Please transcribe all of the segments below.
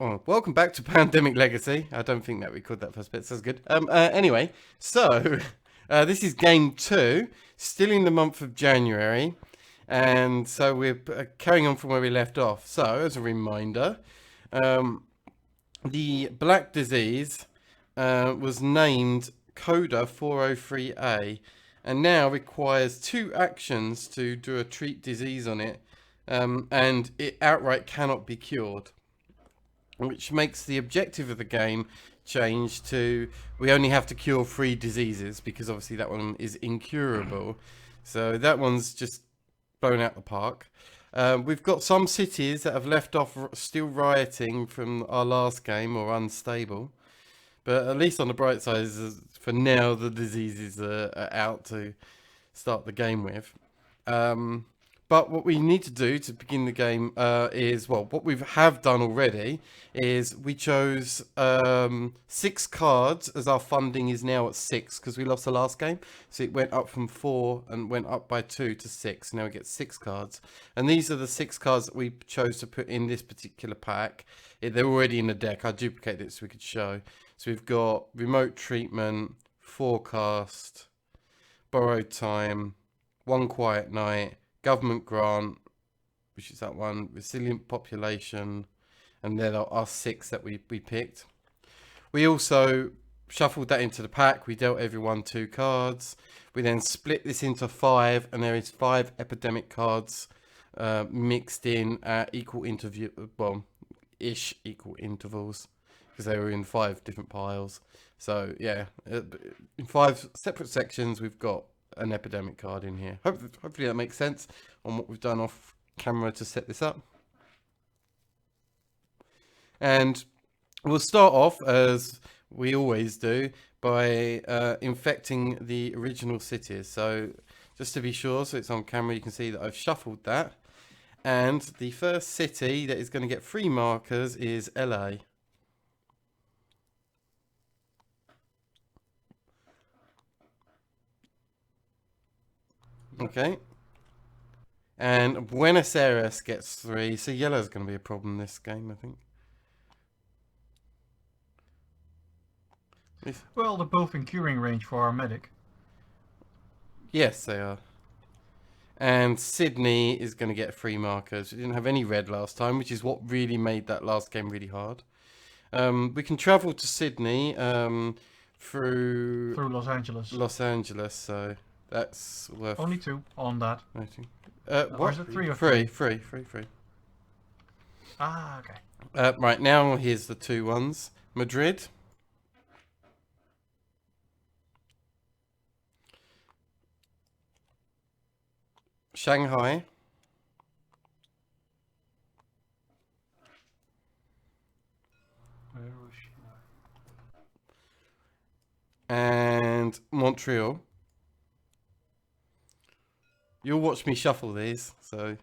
Oh, welcome back to Pandemic Legacy. I don't think that we called that first bit, so that's good. Anyway, so this is game 2, still in the month of January, and so we're carrying on from where we left off. So, as a reminder, the black disease was named Coda 403A, and now requires 2 actions to do a treat disease on it, and it outright cannot be cured. Which makes the objective of the game change to we only have to cure 3 diseases because obviously that one is incurable. So that one's just blown out the park. We've got some cities that have left off still rioting from our last game or unstable. But at least on the bright side, for now, the diseases are out to start the game with. But what we need to do to begin the game is, well, what we have done already is we chose 6 cards as our funding is now at 6 because we lost the last game. So it went up from 4 and went up by 2 to 6. Now we get 6 cards. And these are the 6 cards that we chose to put in this particular pack. They're already in the deck. I duplicated it so we could show. So we've got Remote Treatment, Forecast, Borrowed Time, One Quiet Night, Government Grant, which is that one, Resilient Population, and there are 6 that we picked. We also shuffled that into the pack. We dealt everyone 2 cards. We then split this into 5, and there is 5 epidemic cards mixed in at equal equal intervals, because they were in 5 different piles. So yeah, in 5 separate sections, we've got an epidemic card in here. Hopefully that makes sense on what we've done off camera to set this up. And we'll start off, as we always do, by infecting the original cities. So just to be sure, so it's on camera, you can see that I've shuffled that. And the first city that is going to get 3 markers is LA. Okay. And Buenos Aires gets 3. So yellow's going to be a problem this game, I think. Well, they're both in curing range for our medic. Yes, they are. And Sydney is going to get 3 markers. We didn't have any red last time, which is what really made that last game really hard. We can travel to Sydney through Los Angeles. Los Angeles, so that's worth... Only 2 on that. What? Or is it 3 or 3? 3? 3. Ah, okay. Right, now here's the 2 ones. Madrid. Shanghai. Where was she? And Montreal. You'll watch me shuffle these, so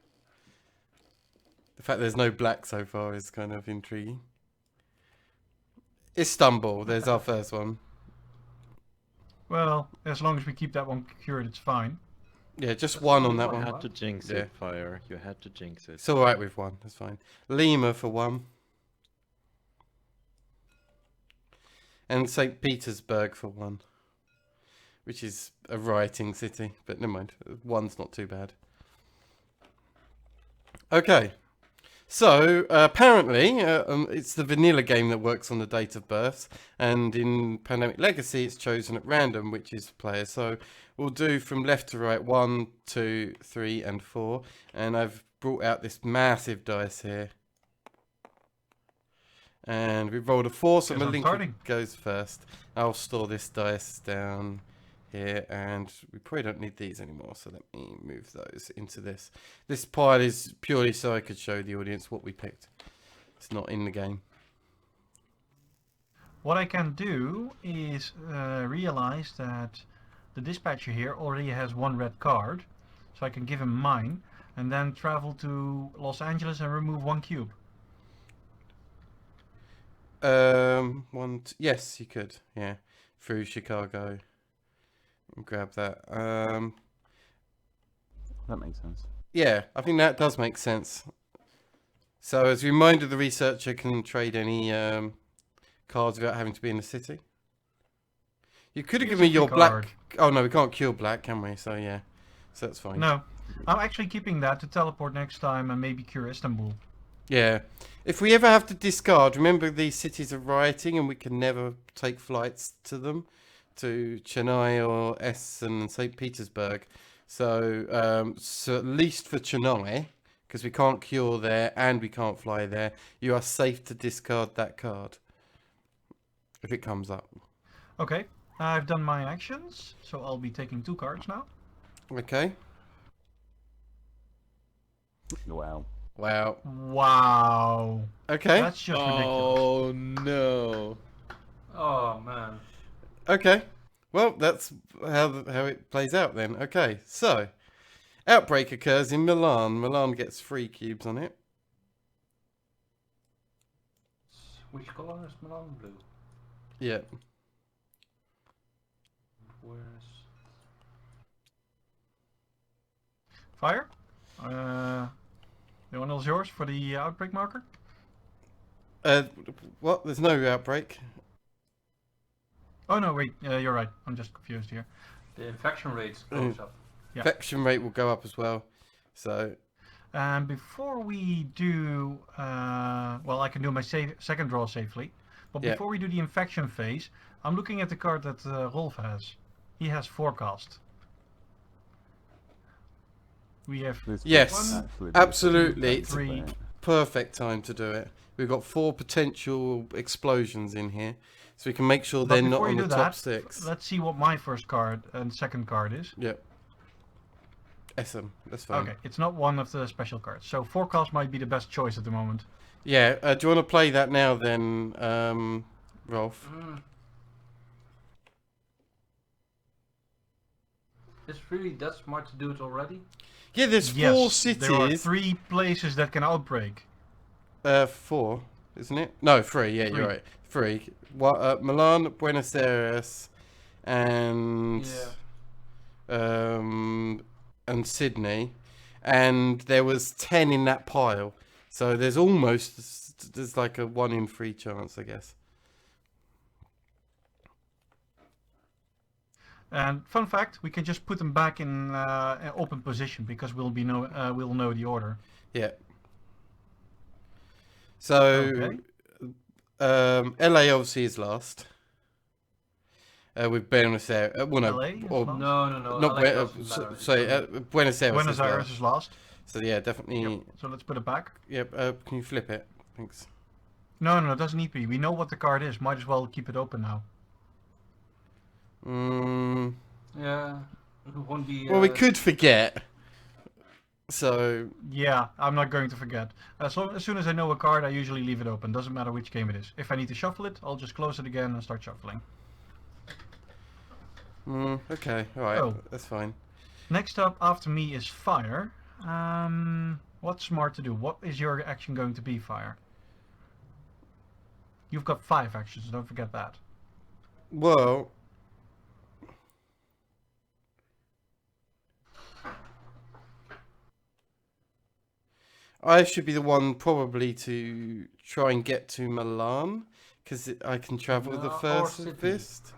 the fact there's no black so far is kind of intriguing. Istanbul, there's our first one. Well, as long as we keep that one cured, it's fine. Yeah, just 1 on that You one. had to jinx it, Fire. You had to jinx it. It's alright with 1, that's fine. Lima for 1. And St. Petersburg for 1. Which is a rioting city, but never mind. 1's not too bad. Okay. So, apparently, it's the vanilla game that works on the date of births. And in Pandemic Legacy, it's chosen at random, which is player. So, we'll do from left to right, 1, 2, 3, and 4. And I've brought out this massive dice here. And we've rolled a 4, so Malinka goes first. I'll store this dice down here, and we probably don't need these anymore, so let me move those into this. This pile is purely so I could show the audience what we picked. It's not in the game. What I can do is realize that the dispatcher here already has 1 red card, so I can give him mine, and then travel to Los Angeles and remove 1 cube. Yes, you could, yeah, through Chicago. Grab that. That makes sense. Yeah, I think that does make sense. So as a reminder, the researcher can trade any cards without having to be in the city. You could have Here's given me a free your card. black. Oh no, we can't cure black, can we? So yeah, so that's fine. No, I'm actually keeping that to teleport next time and maybe cure Istanbul. Yeah. If we ever have to discard, remember these cities are rioting and we can never take flights to them, to Chennai or Essen and St. Petersburg. So, so at least for Chennai, because we can't cure there and we can't fly there, you are safe to discard that card if it comes up. Okay, I've done my actions, so I'll be taking 2 cards now. Okay. Wow. Wow. Wow. Okay. That's just ridiculous. Oh no. Oh man. Okay. Well, that's how it plays out then. Okay. So, outbreak occurs in Milan. Milan gets 3 cubes on it. Which color is Milan? Blue. Yeah. Where's Fire? The one is yours for the outbreak marker? What? There's no outbreak. Oh no, wait, you're right. I'm just confused here. the infection rates goes up? Yeah. Infection rate will go up as well. So, Before we do, well, I can do my second draw safely. But Yeah. before we do the infection phase, I'm looking at the card that Rolf has. He has forecast. We have This Yes, could actually be absolutely. a It's three. perfect time to do it. We've got 4 potential explosions in here. So we can make sure But they're not before on you the do top that, 6. let's see what my first card and second card is. Yep. Essen. That's fine. Okay, it's not one of the special cards. So forecast might be the best choice at the moment. Yeah, do you want to play that now then, Rolf? It's really that smart to do it already? Yeah, there's 4 There are cities. 3 places that can outbreak. 4, isn't it? No, 3. Yeah, you're 3. right. 3. What? Milan, Buenos Aires, and and Sydney, and there was 10 in that pile. So there's like a 1 in 3 chance, I guess. And fun fact, we can just put them back in an open position because we'll know the order. Yeah. So, Okay. LA obviously is last. With Buenos Aires. Well, no, LA is or last? No. not LA doesn't matter. Buenos Aires. Buenos is Aires last. is last. So yeah, definitely. So let's put it back. Yep. Can you flip it? Thanks. No, it doesn't need to be. We know what the card is. Might as well keep it open now. Yeah. It won't be. Well, we could forget. So Yeah, I'm not going to forget. As soon as I know a card, I usually leave it open. Doesn't matter which game it is. If I need to shuffle it, I'll just close it again and start shuffling. okay, all right, Oh. that's fine. Next up after me is Fire. What's smart to do? What is your action going to be, Fire? You've got 5 actions, don't forget that. Well, I should be the one probably to try and get to Milan because I can travel the No, or first Sydney. fist.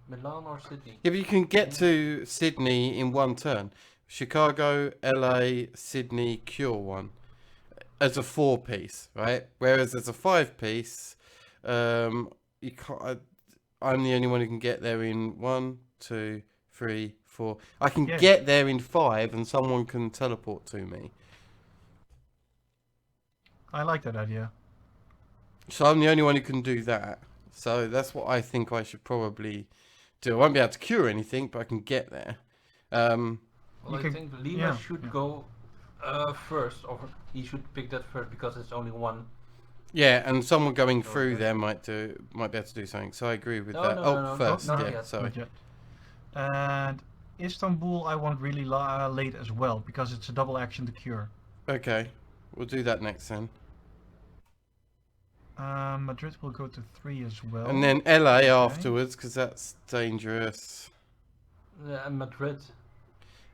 Milan or Sydney? Yeah, but you can get to Sydney in 1 turn. Chicago, LA, Sydney, cure 1 as a 4-piece, right? Whereas as a 5-piece, you can't. I'm the only one who can get there in 1, 2, 3, 4. I can Yeah. get there in 5, and someone can teleport to me. I like that idea. So I'm the only one who can do that. So that's what I think I should probably do. I won't be able to cure anything, but I can get there. Well, You I can- think Lima yeah, should yeah. go first, or he should pick that first because it's only one. Yeah, and someone going So, through okay. there might be able to do something. So I agree with No, that. no, Oh, no, no, first, not yeah, yet. sorry. Not yet. And Istanbul I want really late as well because it's a double action to cure. Okay, we'll do that next then. Madrid will go to 3 as well. And then LA afterwards, because that's dangerous. And Madrid.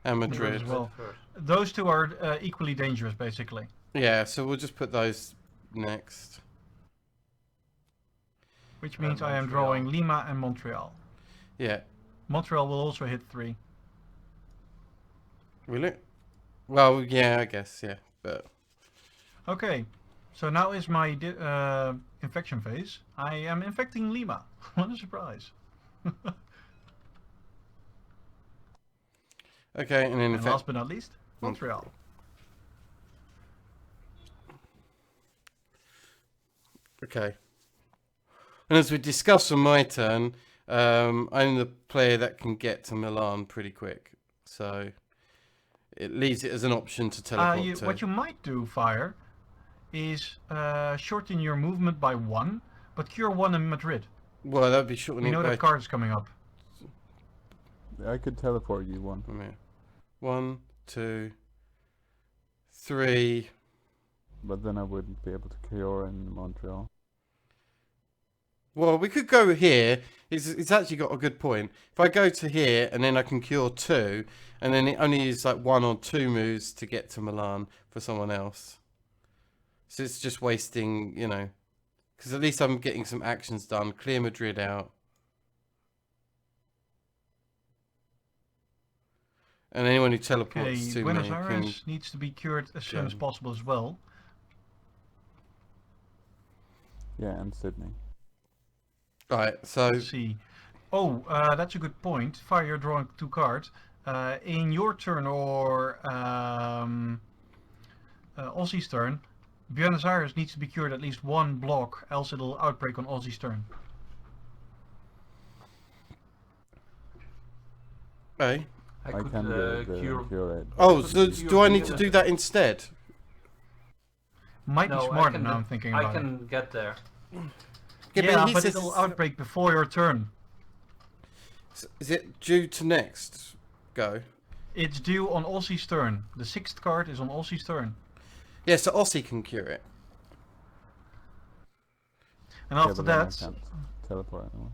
And Madrid Madrid. as well. First. Those 2 are equally dangerous basically. Yeah, so we'll just put those next. Which means I am Montreal. drawing Lima and Montreal. Yeah. Montreal will also hit 3. Will it? Well, yeah, I guess, yeah. But Okay, so now is my infection phase. I am infecting Lima. What a surprise. okay, and then And last but not least, Mm. Montreal. Okay. And as we discussed on my turn, I'm the player that can get to Milan pretty quick. So it leaves it as an option to teleport to. What you might do, Fire, is shorten your movement by 1, but cure 1 in Madrid. Well, that'd be We shortening know it by that card is coming up. I could teleport you one. 1, 2, 3. But then I wouldn't be able to cure in Montreal. Well, we could go here. It's actually got a good point. If I go to here and then I can cure 2, and then it only is like 1 or 2 moves to get to Milan for someone else. So it's just wasting, you know, because at least I'm getting some actions done. Clear Madrid out. And anyone who teleports Okay, to Buenos me Aires needs to be cured as soon as Gem. possible as well. Yeah, and Sydney. Right, so Let's see. Oh, that's a good point. Fire, you're drawing 2 cards. In your turn or Aussie's turn, Buenos Aires needs to be cured at least 1 block, else it'll outbreak on Aussie's turn. hey. I I could can go there cure. and cure it. Oh, Could so cure do I need to Buenos- do that instead? Might be No, smarter now I'm thinking about I can get there. Yeah, he but says it'll outbreak before your turn. Is it due to next go? It's due on Aussie's turn. The 6th card is on Aussie's turn. Yeah, so Aussie can cure it. And Yeah, after but then I that, can't teleport anyone.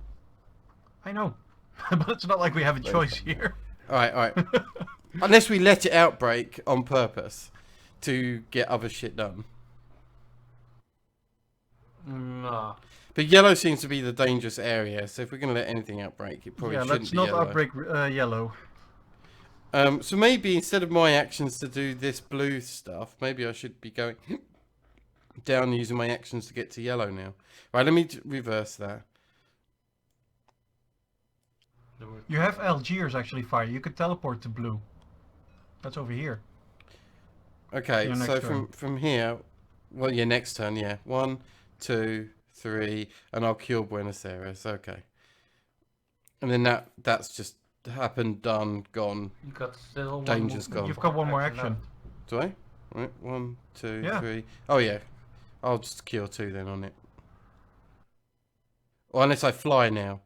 I know. But it's not like we have a Wait a choice second. here. Alright. Unless we let it outbreak on purpose to get other shit done. No. But yellow seems to be the dangerous area, so if we're going to let anything outbreak, it probably Yeah, shouldn't let's be not yellow. outbreak yellow. So maybe instead of my actions to do this blue stuff, maybe I should be going down using my actions to get to yellow now. Right, let me reverse that. You have Algiers actually, Fire. You could teleport to blue. That's over here. Okay, Your so next from here, well, yeah, next turn, yeah. 1, 2, 3, and I'll cure Buenos Aires. Okay, and then that's just happened, done, gone. You got still one Danger's move- gone. You've got one more action. left. Do I? Right, 1, 2, Yeah. 3. Oh yeah, I'll just cure 2 then on it. Or unless I fly now.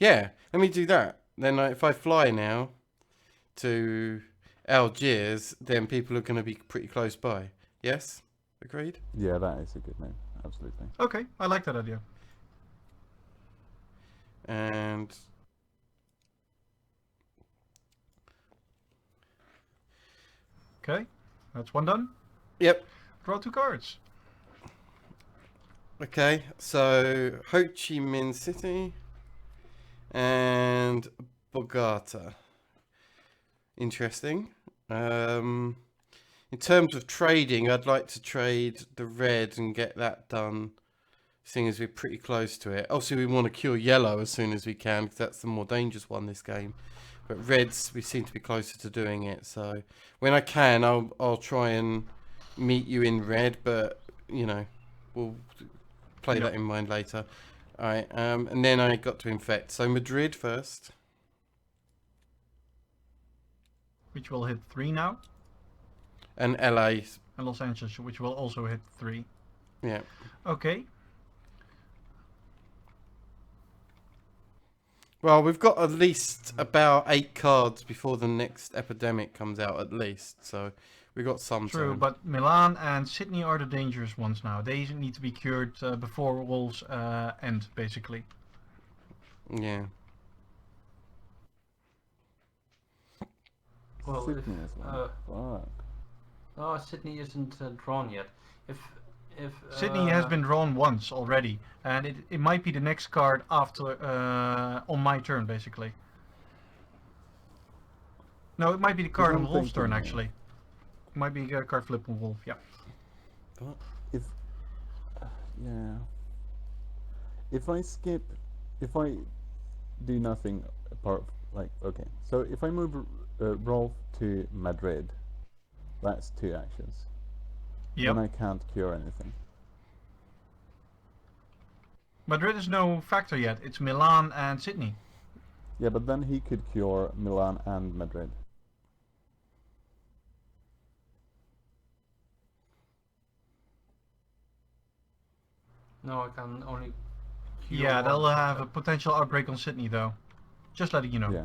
Yeah, let me do that. Then if I fly now to Algiers, then people are going to be pretty close by. Yes? Agreed? Yeah, that is a good name. Absolutely. Okay, I like that idea. And Okay, that's one done. yep. Draw 2 cards. Okay, so Ho Chi Minh City and Bogota. Interesting. In terms of trading, I'd like to trade the red and get that done, seeing as we're pretty close to it. Also, we want to cure yellow as soon as we can, because that's the more dangerous one this game. But reds, we seem to be closer to doing it. So when I can, I'll try and meet you in red, but you know, we'll play that in mind later. All right, and then I got to infect. So Madrid first. Which will hit 3 now. And LA, And Los Angeles, which will also hit 3. yeah. Okay. Well, we've got at least about 8 cards before the next epidemic comes out, at least. So we got some True, time. but Milan and Sydney are the dangerous ones now. They need to be cured before Wolves end, basically. Yeah. Well, Sydney as well. Fuck. Fuck. Oh, Sydney isn't drawn yet. If Sydney has been drawn once already, and it might be the next card after on my turn, basically. No, it might be the card on I'm Wolf's turn, thinking, actually. It might be a card flip on Wolf, yeah. If yeah, if I skip, if I do nothing apart, like okay, so if I move Rolf to Madrid, that's 2 actions. Yep. Then I can't cure anything. Madrid is no factor yet. It's Milan and Sydney. Yeah, but then he could cure Milan and Madrid. no, I can only. cure Yeah, they'll one. have a potential outbreak on Sydney, though. Just letting you know. Yeah.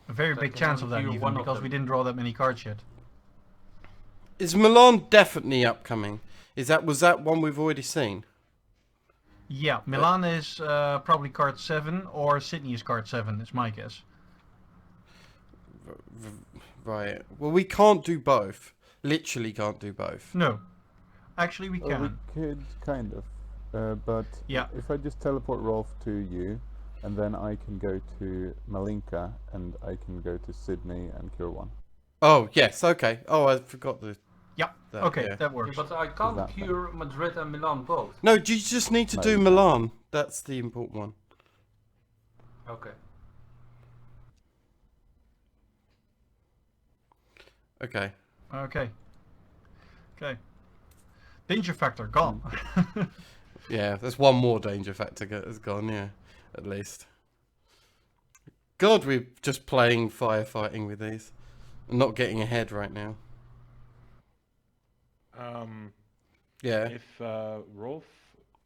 A very So I big can chance only of that, cure even, one of because we them. didn't draw that many cards yet. Is Milan definitely upcoming? Was that one we've already seen? Yeah, Milan is probably card 7, or Sydney is card 7, is my guess. Right. Well, we can't do both. Literally can't do both. No. Actually, we Well, we can. could kind of, but Yeah. if I just teleport Rolf to you, and then I can go to Malinka, and I can go to Sydney and cure 1. Oh yes. Okay. Oh, I forgot the. Yeah, That, okay, yeah. that Yeah, works. but I can't that thing. cure Madrid and Milan both. No, you just need to No, do you can't. Milan. That's the important one. Okay. Okay. Okay. Okay. Danger factor, gone. Yeah, there's one more danger factor has gone. Yeah, at least. God, we're just playing firefighting with these. I'm not getting ahead right now. Yeah. If Rolf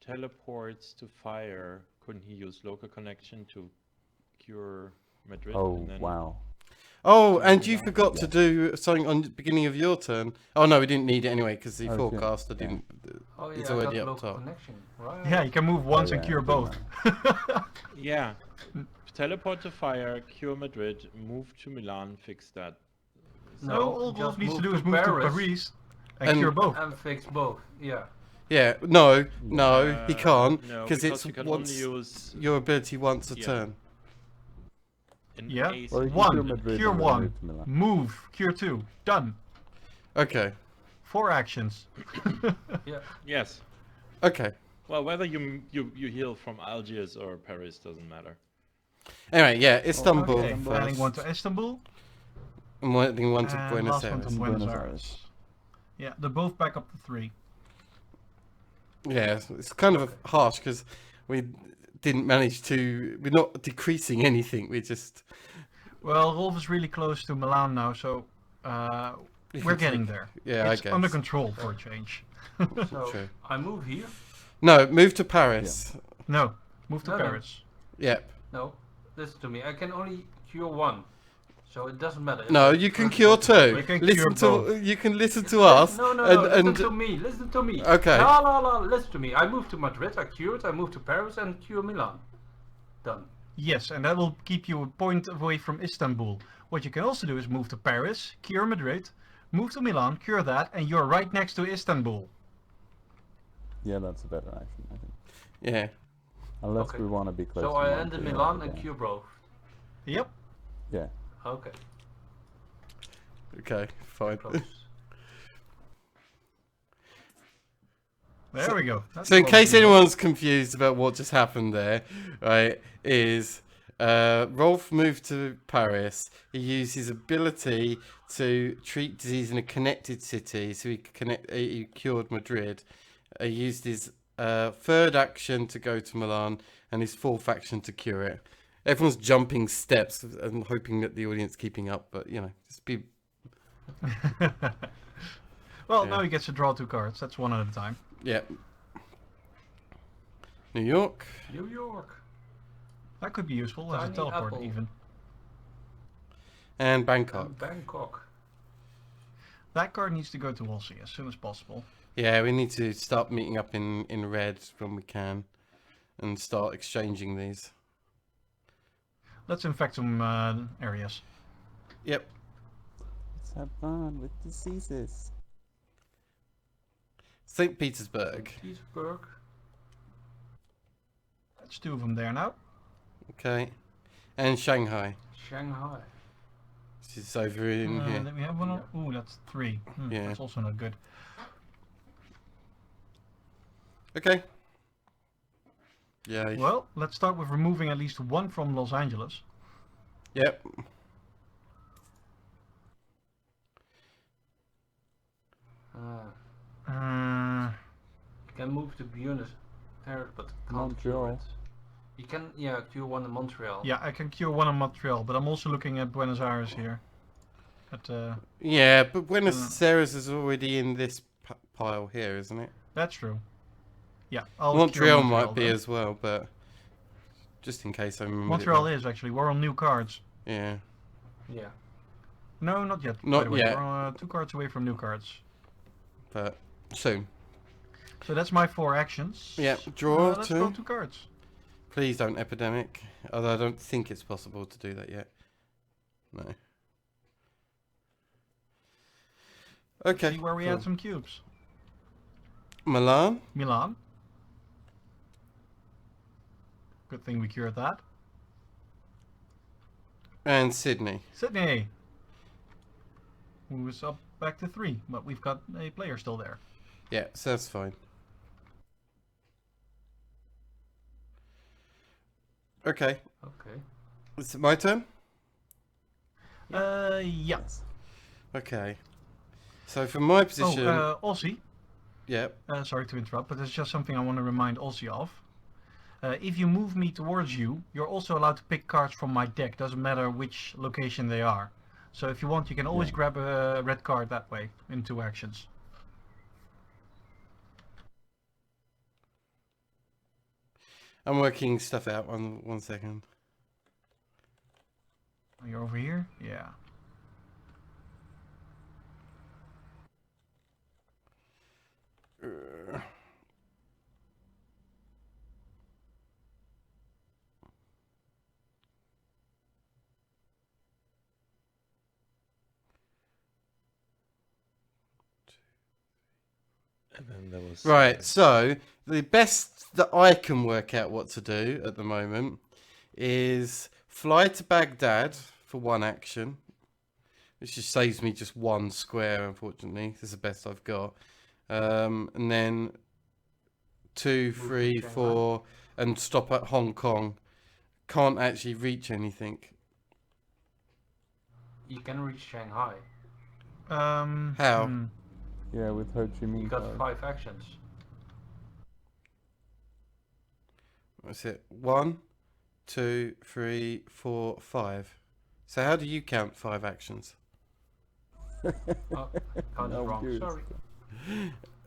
teleports to fire, couldn't he use local connection to cure Madrid? Oh, and then wow. Oh, and you Milan? forgot to do something on the beginning of your turn. Oh no, we didn't need it anyway because the Okay, forecaster yeah. didn't. Oh yeah, It's I already got up local top. connection. Right. Yeah, you can move once and yeah, cure it both. doesn't Yeah. Teleport to fire, cure Madrid, move to Milan, fix that. No, all just Wolf needs to move do is move to Paris and And- cure both. and fix both. Yeah. Yeah, no, he can't No, because it's you can once only use your ability once a Yeah. turn. an Yeah. ace. Or you can One, cure Madrid cure and then 1, move to Milan. move, cure 2, done. Okay, 4 actions. Yeah. Yes. okay. Well, whether you heal from Algiers or Paris doesn't matter. Anyway, yeah, Istanbul Okay, Istanbul. adding first. 1 to Istanbul. And adding one to and Buenos last one Aires. to Buenos Buenos Aires. Aires. Yeah, they're both back up to 3. Yeah, it's kind of harsh because we didn't manage to. We're not decreasing anything. We just. Well, Rolf is really close to Milan now, so we're getting there. Yeah, It's I guess. under control for a change. So True. I move here. No, move to Paris. No, move to No, no. Paris. Yep. No, listen to me. I can only cure 1, so it doesn't matter. if No, I you can first cure go to 2. Madrid. You can Listen cure to. both. You can listen to us. No, no, and, no. and Listen to me. Listen to me. Okay. No, listen to me. I moved to Madrid. I cured. I moved to Paris and cure Milan. Done. Yes, and that will keep you a point away from Istanbul. What you can also do is move to Paris, cure Madrid, move to Milan, cure that, and you're right next to Istanbul. Yeah, that's a better action, I think. yeah. Unless Okay. we want to be close So to I Milan, end in yeah, Milan and okay. cure both. Yep. Yeah. Okay. Okay. Fine. Close. There we go. That's So, in a lot case of people. anyone's confused about what just happened there, right, is Rolf moved to Paris. He used his ability to treat disease in a connected city, so he cured Madrid. He used his third action to go to Milan, and his fourth action to cure it. Everyone's jumping steps and hoping that the audience keeping up, but just be. Well, Yeah. now he gets to draw 2 cards. That's one at a time. Yeah. New York. New York. That could be useful as a Tiny teleport, apple. even. And Bangkok. And Bangkok. That card needs to go to Wolsey as soon as possible. Yeah, we need to start meeting up in red when we can and start exchanging these. Let's infect some areas. Yep. Let's have fun with diseases. St. Petersburg. Petersburg. That's 2 of them there now. Okay. And Shanghai. Shanghai. Which is over in here. Then we have one. Ooh, that's 3. Yeah. That's also not good. Okay. Yeah. Well, let's start with removing at least 1 from Los Angeles. Yep. You can move to Buenos Aires, but can't Montreal. cure it. You can, cure one in Montreal. Yeah, I can cure 1 in Montreal, but I'm also looking at Buenos Aires here. Yeah, but Buenos Aires is already in this pile here, isn't it? That's true. Yeah, I'll Montreal cure might be then. as well, but just in case I remember. Montreal is actually. We're on new cards. Yeah. Yeah. No, not yet. Not by the way. yet. We're 2 cards away from new cards. But soon. So that's my 4 actions. Yeah, draw Let's go 2. 2 cards. Please don't epidemic. Although I don't think it's possible to do that yet. No. Okay. See where we cool. had some cubes. Milan. Milan. Good thing we cured that. And Sydney. Sydney. Who's up back to 3, but we've got a player still there. Yeah, so that's fine. Okay. Okay. Is it my turn? Yeah. Yes. Okay. So from my position, Aussie. yeah, Sorry to interrupt, but it's just something I want to remind Aussie of. If you move me towards you, you're also allowed to pick cards from my deck. Doesn't matter which location they are. So if you want, you can always Yeah. grab a red card that way in 2 actions. I'm working stuff out. One second. You're over here? Yeah. And then there was Right, so the best that I can work out what to do at the moment is fly to Baghdad for 1 action, which just saves me just 1 square, unfortunately. This is the best I've got. And then 2, 3, 4, and stop at Hong Kong. Can't actually reach anything. You can reach Shanghai. How? Yeah, with Ho Chi Minh You got card. 5 actions. What's it? 1, 2, 3, 4, 5. So how do you count 5 actions? Oh, counted No, wrong. curious. Sorry.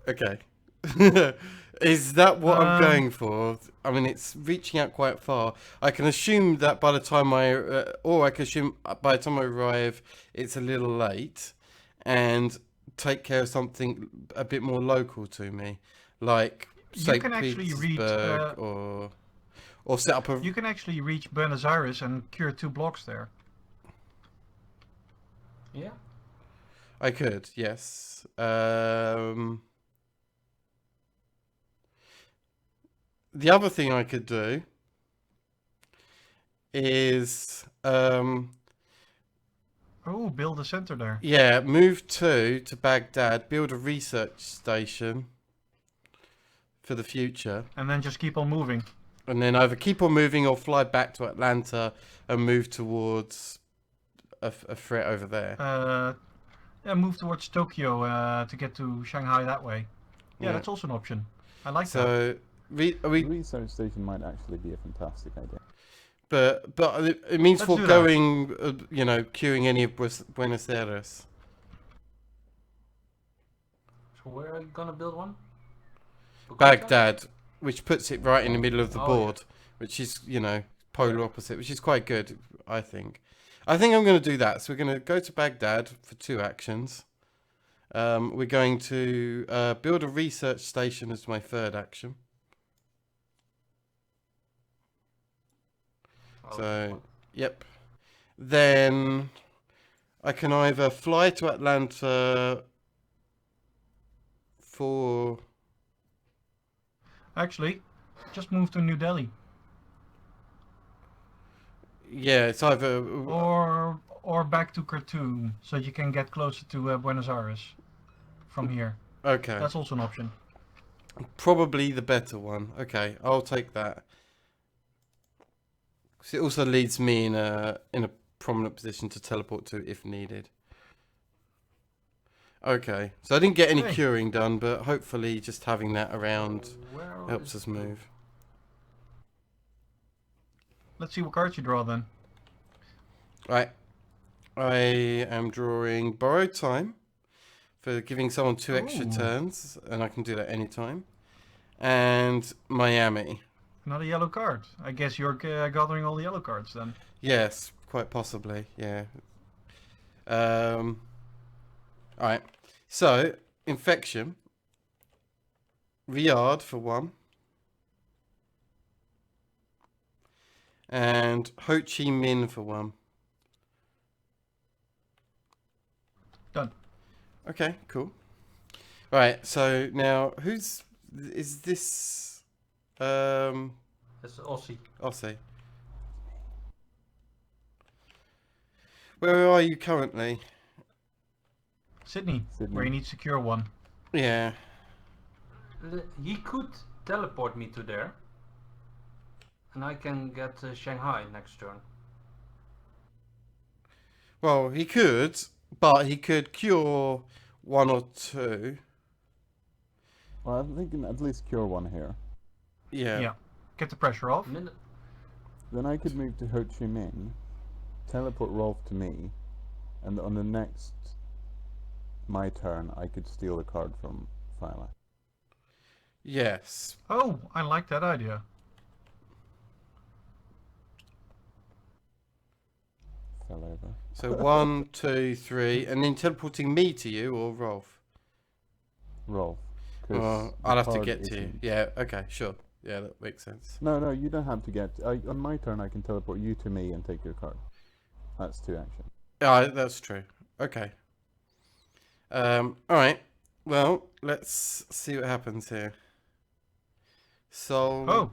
Okay. Is that what I'm going for? I mean, it's reaching out quite far. I can assume that by the time or I can assume by the time I arrive, it's a little late, and take care of something a bit more local to me, like You St. can actually reach, Petersburg or set up a. You can actually reach Buenos Aires and cure 2 blocks there. Yeah. I could, yes. The other thing I could do is, Oh, build a center there. yeah, move 2 to Baghdad, build a research station for the future, And then just keep on moving. and then either keep on moving or fly back to Atlanta and move towards a threat over there. Yeah, move towards Tokyo to get to Shanghai that way. Yeah, Yeah. that's also an option. I like that. So, The research station might actually be a fantastic idea. but it means Let's do that. foregoing, queuing any of Buenos Aires. So where are you gonna build one? Bogota? Baghdad, which puts it right in the middle of the Oh, board, which is, polar opposite, which is quite good, I think. I think I'm going to do that. So we're going to go to Baghdad for 2 actions. We're going to build a research station as my 3rd action. Oh, So, yep. Then I can either fly to Atlanta for Actually, just move to New Delhi. Yeah, it's either Or back to Khartoum, so you can get closer to Buenos Aires from here. okay. That's also an option. Probably the better one. Okay, I'll take that. 'Cause it also leaves me in a prominent position to teleport to if needed. Okay, so I didn't get any Okay. curing done, but hopefully just having that around Where helps is us move. Let's see what cards you draw then. Right, I am drawing Borrowed Time for giving someone 2 extra Ooh. turns, and I can do that anytime. And Miami. Another yellow card. I guess you're gathering all the yellow cards then. Yes, quite possibly, yeah. Alright, so, Infection. Riyadh for 1. And Ho Chi Minh for 1. Done. Okay, cool. Right, so now is this It's Aussie. Aussie? Where are you currently? Sydney, Sydney. where you need secure 1. Yeah. He could teleport me to there. And I can get Shanghai next turn. Well, he could, but he could cure 1 or 2. Well, I'm thinking at least cure 1 here. Yeah. Yeah. Get the pressure off. Min- Then I could move to Ho Chi Minh, teleport Rolf to me, and on the next my turn I could steal a card from Firelight. Yes. Oh, I like that idea. Fell over. So 1, 2, 3, and then teleporting me to you or Rolf? Rolf. 'Cause Well, the I'll have to card get to you. isn't- Yeah, okay, sure. Yeah, that makes sense. No, you don't have to get. On my turn, I can teleport you to me and take your card. That's 2 actions. Yeah, that's true. Okay. Alright. Well, let's see what happens here. So, Oh,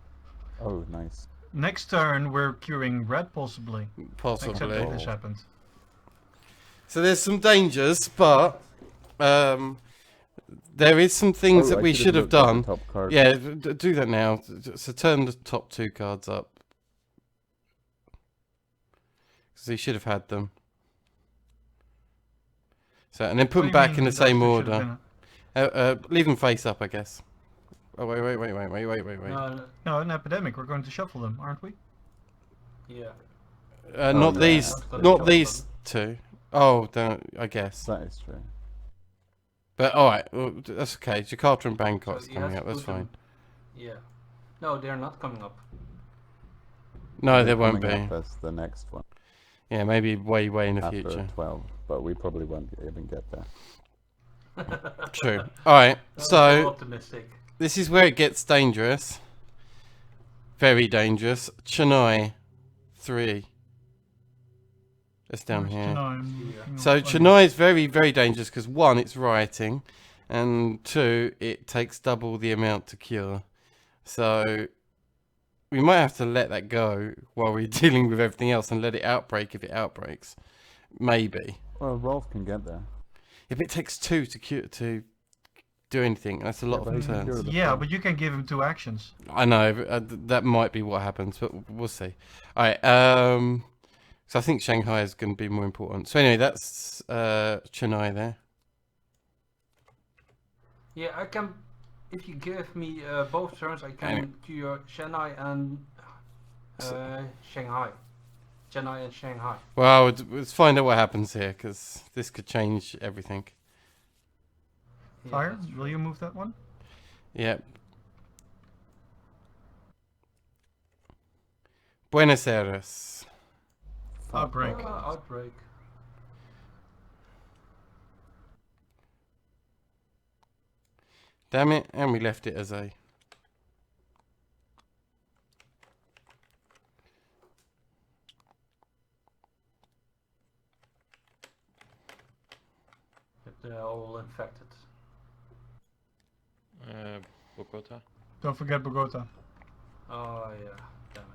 Oh, nice. next turn we're curing red possibly. Except possibly. if this happened. So there's some dangers, but there is some things Oh, that I we should have looked at the done. top card. Yeah, do that now. So turn the top 2 cards up. Because he should have had them. So, and then put What them do you back mean in the those same two should have order. been Leave them face up, I guess. Oh, wait. No, No, in Epidemic we're going to shuffle them, aren't we? yeah. Not yeah. these, I've got a not job these done. 2. Oh, I guess. That is true. But alright, well, that's okay. Jakarta and Bangkok's So you coming have up, to that's put them- fine. Yeah. No, they're not coming up. No, They're there won't be. coming up as the next one Yeah, maybe way in the after future. 12, but we probably won't even get there. True. Alright, So so optimistic. this is where it gets dangerous. Very dangerous. Chennai 3. That's down Where's here. Chennai? I'm looking So up- Chennai is very dangerous because 1, it's rioting, and 2, it takes double the amount to cure. So we might have to let that go while we're dealing with everything else and let it outbreak if it outbreaks. Maybe. Well, Rolf can get there. If it takes 2 to cure to do anything, that's a lot but he of can turns. cure the Yeah, four. but you can give him 2 actions. I know, but, that might be what happens, but we'll see. Alright, so I think Shanghai is going to be more important. So anyway, that's Chennai there. Yeah, I can. If you give me both turns, I can Anyway. cure Chennai and Shanghai. Chennai and Shanghai. Well, let's find out what happens here, because this could change everything. Yeah, Fire, that's will true. you move that one? Yep. Buenos Aires. Outbreak. Outbreak. Damn it, and we left it as a... But they're all infected. Bogota. Don't forget Bogota. Oh yeah, damn it.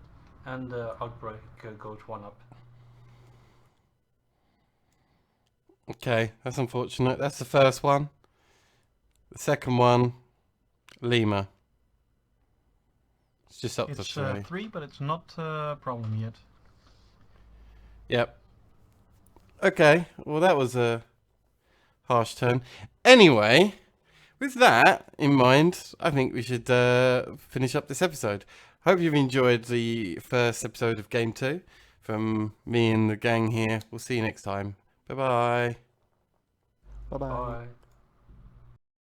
And Outbreak goes 1 up. Okay, that's unfortunate. That's the first one. The second one, Lima. It's just up to It's 3. 3, but it's not a problem yet. Yep. Okay, well that was a harsh turn. Anyway, with that in mind, I think we should finish up this episode. Hope you've enjoyed the first episode of Game 2 from me and the gang here. We'll see you next time. Bye-bye. Bye bye. Bye.